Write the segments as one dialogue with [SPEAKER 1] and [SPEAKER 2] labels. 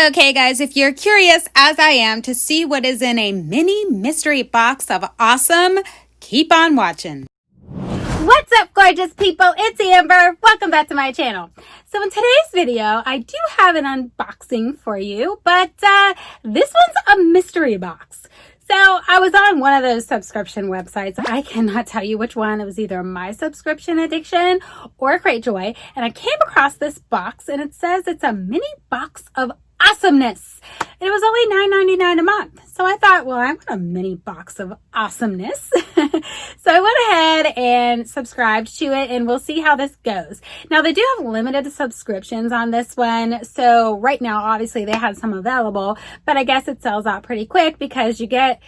[SPEAKER 1] Okay, guys, if you're curious, as I am, to see what is in a mini mystery box of awesome, keep on watching.
[SPEAKER 2] What's up, gorgeous people? It's Amber. Welcome back to my channel. So in today's video, I do have an unboxing for you, but this one's a mystery box. So I was on one of those subscription websites. I cannot tell you which one. It was either My Subscription Addiction or Cratejoy. And I came across this box and it says it's a mini box of awesomeness. And it was only $9.99 a month. So I thought, well, I want a mini box of awesomeness. So I went ahead and subscribed to it and we'll see how this goes. Now they do have limited subscriptions on this one. So right now, obviously they have some available, but I guess it sells out pretty quick because you get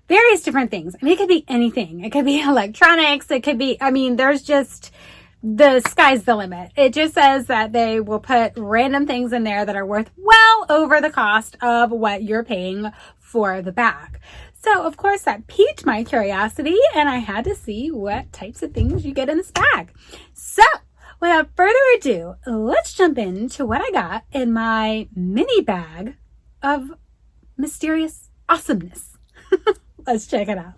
[SPEAKER 2] various different things. I mean, it could be anything. It could be electronics. It could be, there's just, the sky's the limit. It just says that they will put random things in there that are worth well over the cost of what you're paying for the bag. So of course that piqued my curiosity and I had to see what types of things you get in this bag. So without further ado, let's jump into what I got in my mini bag of mysterious awesomeness. Let's check it out.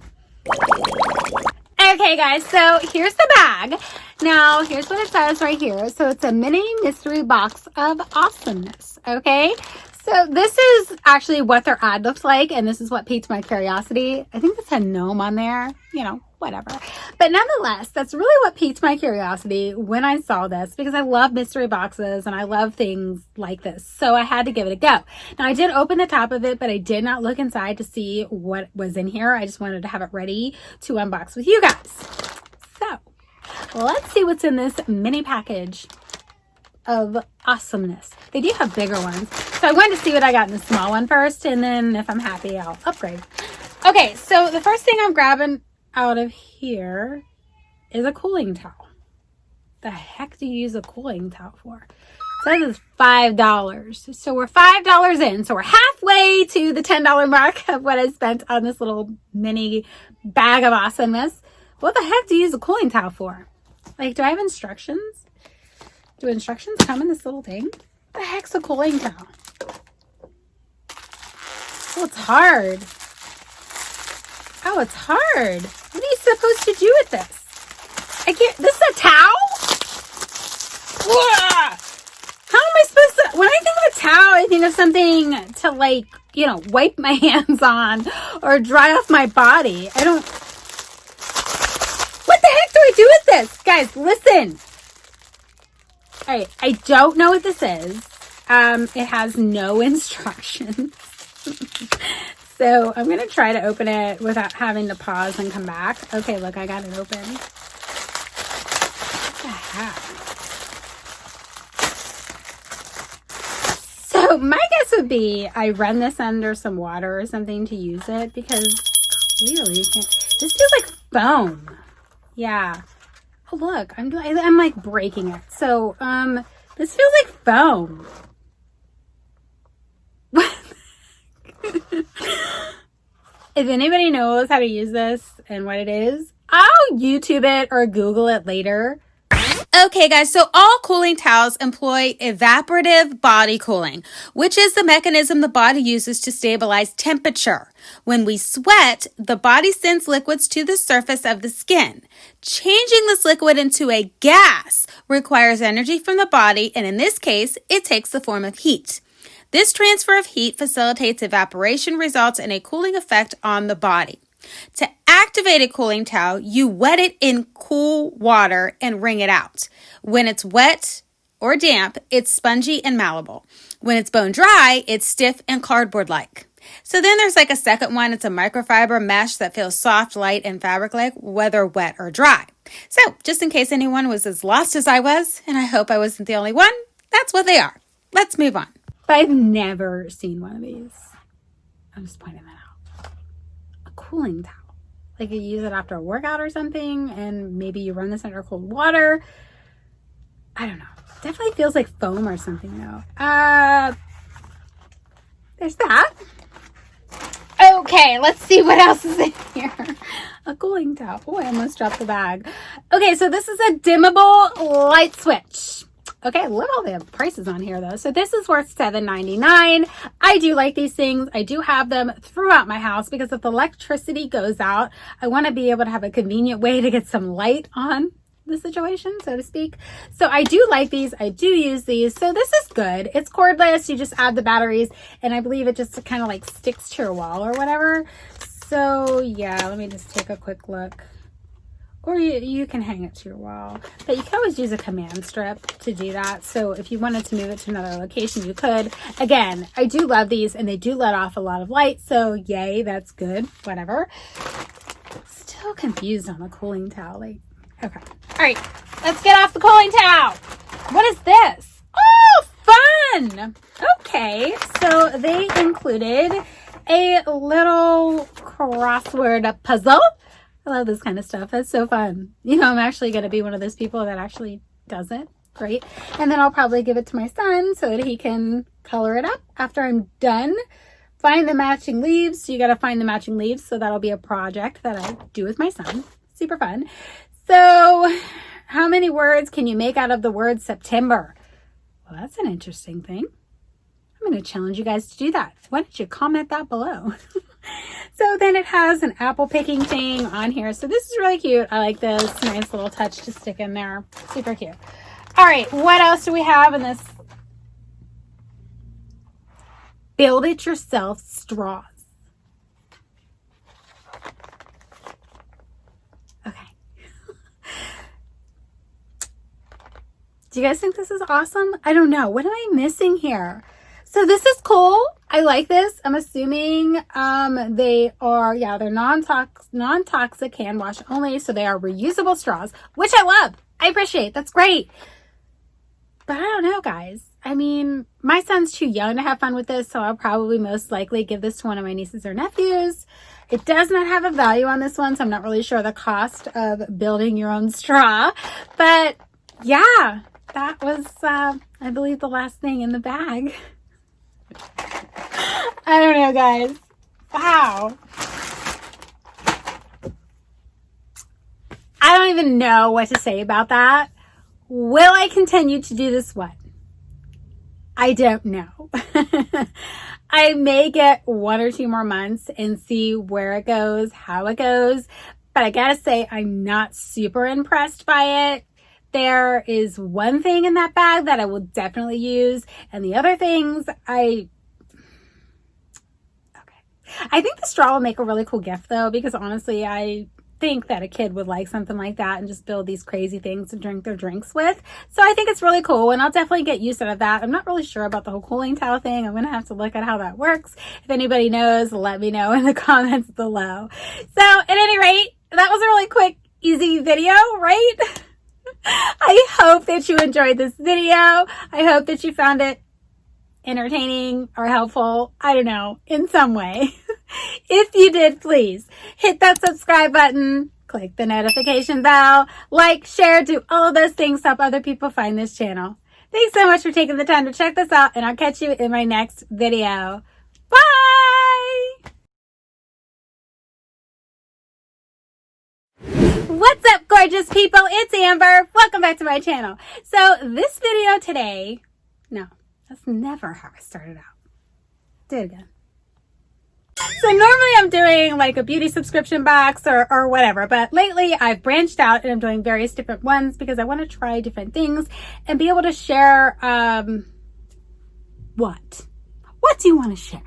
[SPEAKER 2] Okay guys, so here's the bag. Now, here's what it says right here. So it's a mini mystery box of awesomeness, okay? So this is actually what their ad looks like, and this is what piqued my curiosity. I think this had gnome on there, whatever. But nonetheless, that's really what piqued my curiosity when I saw this, because I love mystery boxes and I love things like this. So I had to give it a go. Now, I did open the top of it, but I did not look inside to see what was in here. I just wanted to have it ready to unbox with you guys. So let's see what's in this mini package of awesomeness. They do have bigger ones. So I wanted to see what I got in the small one first, and then if I'm happy, I'll upgrade. Okay, so the first thing I'm grabbing out of here is a cooling towel. The heck do you use a cooling towel for? It says it's $5. So we're $5 in. So we're halfway to the $10 mark of what I spent on this little mini bag of awesomeness. What the heck do you use a cooling towel for? Like, do I have instructions? Do instructions come in this little thing? What the heck's a cooling towel? Oh, it's hard. Oh, it's hard. What are you supposed to do with this? I can't. This is a towel? Ugh. How am I supposed to? When I think of a towel, I think of something to wipe my hands on or dry off my body. I don't. What the heck do I do with this? Guys, listen. All right, I don't know what this is. It has no instructions. So I'm going to try to open it without having to pause and come back. Okay, look, I got it open. What the heck? So my guess would be I run this under some water or something to use it, because clearly you can't. This feels like foam. Yeah. Oh, look, I'm like breaking it. So this feels like foam. If anybody knows how to use this and what it is, I'll YouTube it or Google it later.
[SPEAKER 1] Okay, guys, so all cooling towels employ evaporative body cooling, which is the mechanism the body uses to stabilize temperature. When we sweat, the body sends liquids to the surface of the skin. Changing this liquid into a gas requires energy from the body, and in this case, it takes the form of heat. This transfer of heat facilitates evaporation, results in a cooling effect on the body. To activate a cooling towel, you wet it in cool water and wring it out. When it's wet or damp, it's spongy and malleable. When it's bone dry, it's stiff and cardboard-like. So then there's like a second one. It's a microfiber mesh that feels soft, light, and fabric-like, whether wet or dry. So just in case anyone was as lost as I was, and I hope I wasn't the only one, that's what they are. Let's move on.
[SPEAKER 2] But I've never seen one of these. I'm just pointing that out. A cooling towel. Like you use it after a workout or something, and maybe you run this under cold water. I don't know. Definitely feels like foam or something though. There's that. Okay, let's see what else is in here. A cooling towel. Oh, I almost dropped the bag. Okay, so this is a dimmable light switch. Okay, look at all the prices on here though. So this is worth $7.99. I do like these things. I do have them throughout my house because if the electricity goes out, I want to be able to have a convenient way to get some light on the situation, so to speak. So I do like these. I do use these. So this is good. It's cordless. You just add the batteries and I believe it just kind of like sticks to your wall or whatever. So yeah, let me just take a quick look. Or you can hang it to your wall, but you can always use a command strip to do that. So if you wanted to move it to another location, you could. Again, I do love these and they do let off a lot of light. So yay, that's good, whatever. Still confused on the cooling towel. Like, okay. All right, let's get off the cooling towel. What is this? Oh, fun. Okay, so they included a little crossword puzzle. I love this kind of stuff. That's so fun. You know, I'm actually going to be one of those people that actually does it. Great. And then I'll probably give it to my son so that he can color it up after I'm done. Find the matching leaves. So you got to find the matching leaves. So that'll be a project that I do with my son. Super fun. So how many words can you make out of the word September? Well, that's an interesting thing. I'm going to challenge you guys to do that. Why don't you comment that below? So then it has an apple picking thing on here. So this is really cute. I like this. Nice little touch to stick in there. Super cute. All right. What else do we have in this? Build it yourself straws. Okay. Do you guys think this is awesome? I don't know. What am I missing here? So this is cool. I like this. I'm assuming they are, yeah, they're non-toxic hand wash only. So they are reusable straws, which I love. I appreciate. That's great. But I don't know, guys. I mean, my son's too young to have fun with this. So I'll probably most likely give this to one of my nieces or nephews. It does not have a value on this one. So I'm not really sure the cost of building your own straw. But yeah, that was, I believe, the last thing in the bag. I don't know, guys. Wow. I don't even know what to say about that. Will I continue to do this one? I don't know. I may get 1 or 2 more months and see where it goes, how it goes. But I gotta say, I'm not super impressed by it. There is one thing in that bag that I will definitely use. And the other things, I think the straw will make a really cool gift though, because honestly, I think that a kid would like something like that and just build these crazy things to drink their drinks with. So I think it's really cool and I'll definitely get use out of that. I'm not really sure about the whole cooling towel thing. I'm going to have to look at how that works. If anybody knows, let me know in the comments below. So at any rate, that was a really quick, easy video, right? I hope that you enjoyed this video. I hope that you found it entertaining or helpful. I don't know, in some way. If you did, please hit that subscribe button, click the notification bell, like, share, do all of those things to help other people find this channel. Thanks so much for taking the time to check this out, and I'll catch you in my next video. Bye! What's up, gorgeous people? It's Amber. Welcome back to my channel. So this video today, no, that's never how I started out. Do it again. So normally I'm doing like a beauty subscription box or whatever, but lately I've branched out and I'm doing various different ones because I want to try different things and be able to share, what do you want to share?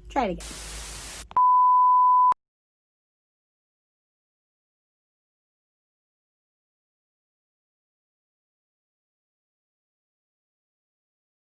[SPEAKER 2] Try it again.